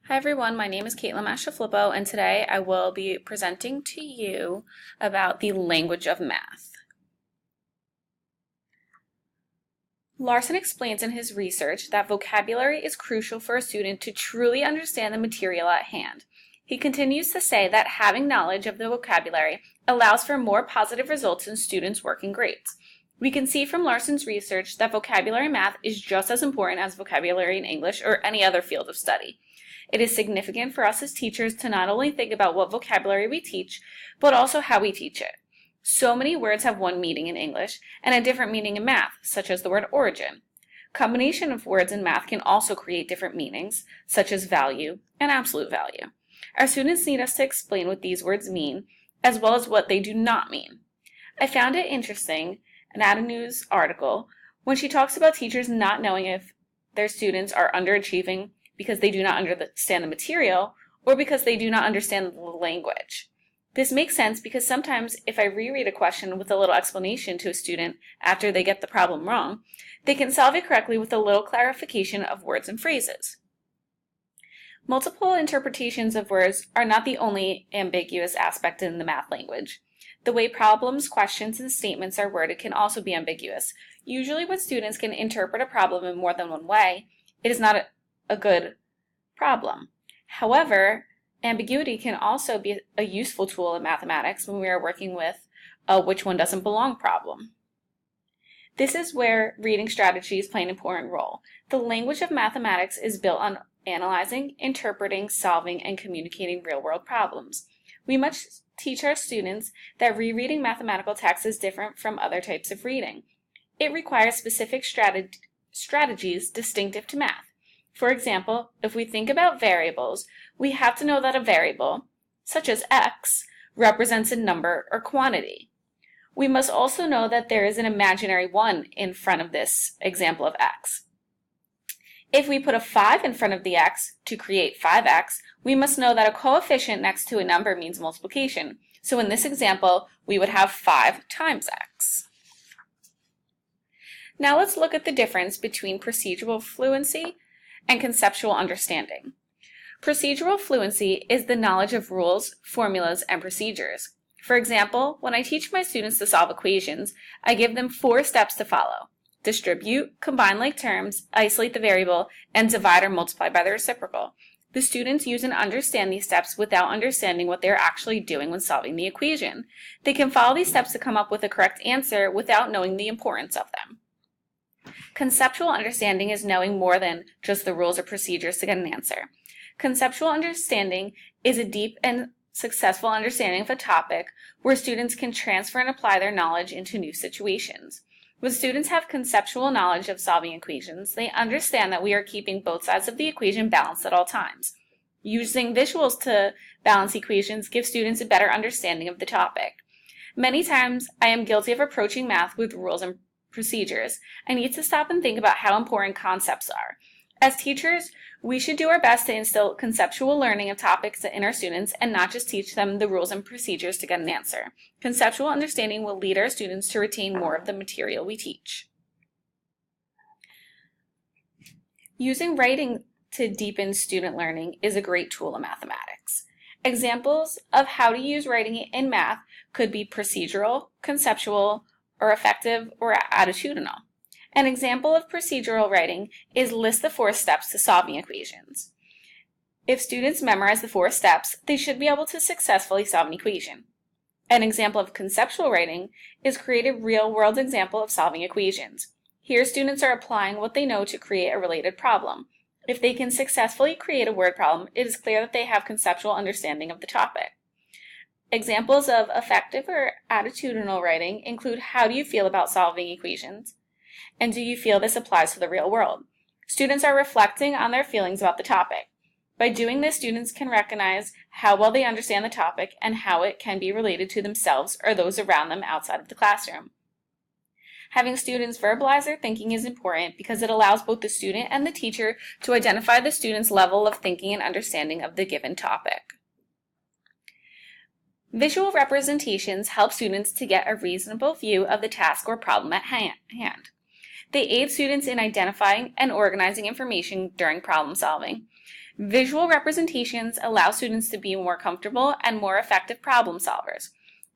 Hi everyone, my name is Caitlin Mastrofilippo, and today I will be presenting to you about the language of math. Larson explains in his research that vocabulary is crucial for a student to truly understand the material at hand. He continues to say that having knowledge of the vocabulary allows for more positive results in students' working grades. We can see from Larson's research that vocabulary math is just as important as vocabulary in English or any other field of study. It is significant for us as teachers to not only think about what vocabulary we teach, but also how we teach it. So many words have one meaning in English and a different meaning in math, such as the word origin. Combination of words in math can also create different meanings, such as value and absolute value. Our students need us to explain what these words mean, as well as what they do not mean. I found it interesting, an Ada News article, when she talks about teachers not knowing if their students are underachieving because they do not understand the material, or because they do not understand the language. This makes sense because sometimes if I reread a question with a little explanation to a student after they get the problem wrong, they can solve it correctly with a little clarification of words and phrases. Multiple interpretations of words are not the only ambiguous aspect in the math language. The way problems, questions, and statements are worded can also be ambiguous. Usually when students can interpret a problem in more than one way, it is not a good problem. However, ambiguity can also be a useful tool in mathematics when we are working with a which one doesn't belong problem. This is where reading strategies play an important role. The language of mathematics is built on analyzing, interpreting, solving, and communicating real-world problems. We must teach our students that rereading mathematical texts is different from other types of reading. It requires specific strategies distinctive to math. For example, if we think about variables, we have to know that a variable, such as x, represents a number or quantity. We must also know that there is an imaginary 1 in front of this example of x. If we put a 5 in front of the x to create 5x, we must know that a coefficient next to a number means multiplication. So in this example, we would have 5 times x. Now let's look at the difference between procedural fluency and conceptual understanding. Procedural fluency is the knowledge of rules, formulas, and procedures. For example, when I teach my students to solve equations, I give them 4 steps to follow: distribute, combine like terms, isolate the variable, and divide or multiply by the reciprocal. The students use and understand these steps without understanding what they are actually doing when solving the equation. They can follow these steps to come up with the correct answer without knowing the importance of them. Conceptual understanding is knowing more than just the rules or procedures to get an answer. Conceptual understanding is a deep and successful understanding of a topic where students can transfer and apply their knowledge into new situations. When students have conceptual knowledge of solving equations, they understand that we are keeping both sides of the equation balanced at all times. Using visuals to balance equations gives students a better understanding of the topic. Many times, I am guilty of approaching math with rules and procedures. I need to stop and think about how important concepts are. As teachers, we should do our best to instill conceptual learning of topics in our students and not just teach them the rules and procedures to get an answer. Conceptual understanding will lead our students to retain more of the material we teach. Using writing to deepen student learning is a great tool in mathematics. Examples of how to use writing in math could be procedural, conceptual, or affective or attitudinal. An example of procedural writing is list the 4 steps to solving equations. If students memorize the 4 steps, they should be able to successfully solve an equation. An example of conceptual writing is create a real-world example of solving equations. Here, students are applying what they know to create a related problem. If they can successfully create a word problem, it is clear that they have conceptual understanding of the topic. Examples of affective or attitudinal writing include how do you feel about solving equations? And do you feel this applies to the real world? Students are reflecting on their feelings about the topic. By doing this, students can recognize how well they understand the topic and how it can be related to themselves or those around them outside of the classroom. Having students verbalize their thinking is important because it allows both the student and the teacher to identify the student's level of thinking and understanding of the given topic. Visual representations help students to get a reasonable view of the task or problem at hand. They aid students in identifying and organizing information during problem solving. Visual representations allow students to be more comfortable and more effective problem solvers.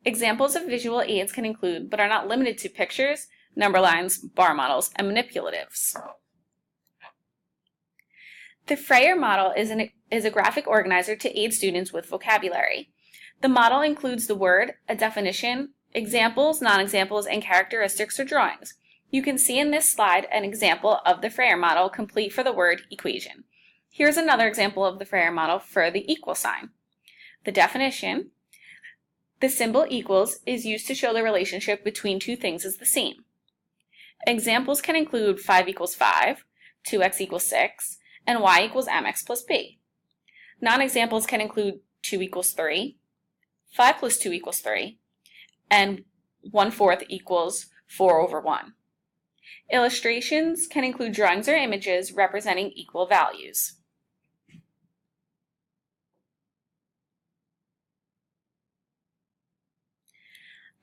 Examples of visual aids can include, but are not limited to, pictures, number lines, bar models, and manipulatives. The Freyer model is a graphic organizer to aid students with vocabulary. The model includes the word, a definition, examples, non-examples, and characteristics or drawings. You can see in this slide an example of the Freyer model complete for the word equation. Here's another example of the Freyer model for the equal sign. The definition: the symbol equals is used to show the relationship between two things is the same. Examples can include 5 equals 5, 2x equals 6, and y equals mx plus b. Non-examples can include 2 equals 3, 5 plus 2 equals 3, and 1/4 equals 4 over 1. Illustrations can include drawings or images representing equal values.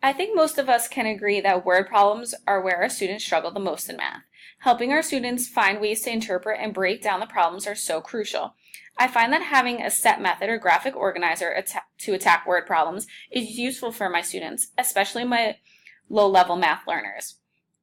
I think most of us can agree that word problems are where our students struggle the most in math. Helping our students find ways to interpret and break down the problems are so crucial. I find that having a set method or graphic organizer to attack word problems is useful for my students, especially my low-level math learners.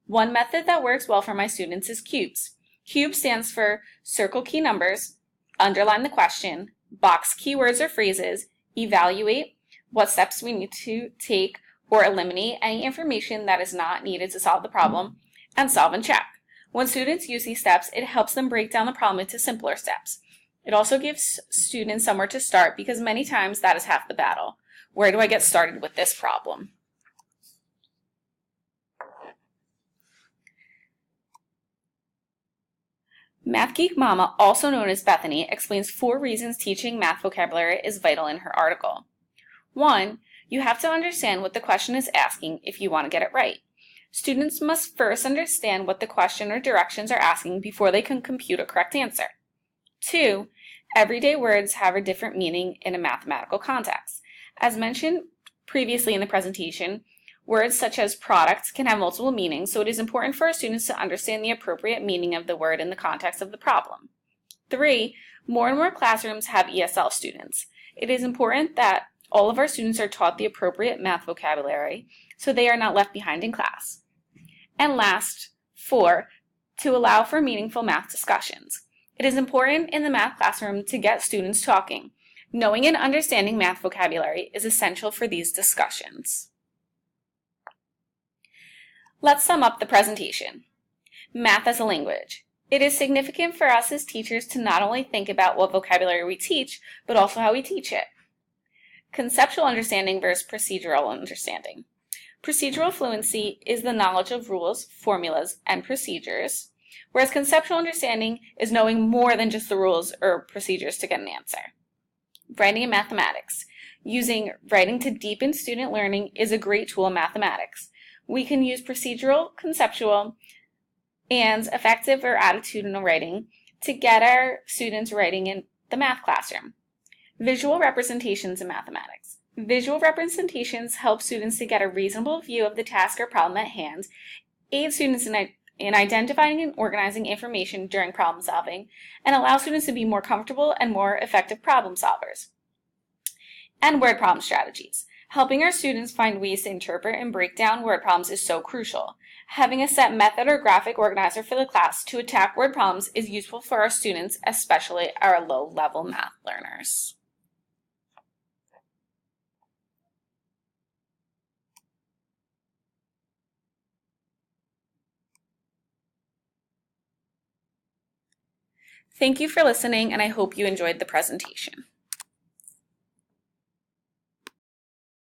One method that works well for my students is CUBES. CUBES stands for circle key numbers, underline the question, box keywords or phrases, evaluate what steps we need to take or eliminate any information that is not needed to solve the problem, and solve and check. When students use these steps, it helps them break down the problem into simpler steps. It also gives students somewhere to start because many times that is half the battle. Where do I get started with this problem? Math Geek Mama, also known as Bethany, explains 4 reasons teaching math vocabulary is vital in her article. 1. You have to understand what the question is asking if you want to get it right. Students must first understand what the question or directions are asking before they can compute a correct answer. 2. Everyday words have a different meaning in a mathematical context. As mentioned previously in the presentation, words such as product can have multiple meanings, so it is important for our students to understand the appropriate meaning of the word in the context of the problem. 3. More and more classrooms have ESL students. It is important that all of our students are taught the appropriate math vocabulary so they are not left behind in class. And last, 4, to allow for meaningful math discussions. It is important in the math classroom to get students talking. Knowing and understanding math vocabulary is essential for these discussions. Let's sum up the presentation. Math as a language. It is significant for us as teachers to not only think about what vocabulary we teach, but also how we teach it. Conceptual understanding versus procedural understanding. Procedural fluency is the knowledge of rules, formulas, and procedures, whereas conceptual understanding is knowing more than just the rules or procedures to get an answer. Writing in mathematics. Using writing to deepen student learning is a great tool in mathematics. We can use procedural, conceptual, and effective or attitudinal writing to get our students writing in the math classroom. Visual representations in mathematics. Visual representations help students to get a reasonable view of the task or problem at hand, aid students in identifying and organizing information during problem solving, and allow students to be more comfortable and more effective problem solvers. And word problem strategies. Helping our students find ways to interpret and break down word problems is so crucial. Having a set method or graphic organizer for the class to attack word problems is useful for our students, especially our low-level math learners. Thank you for listening, and I hope you enjoyed the presentation.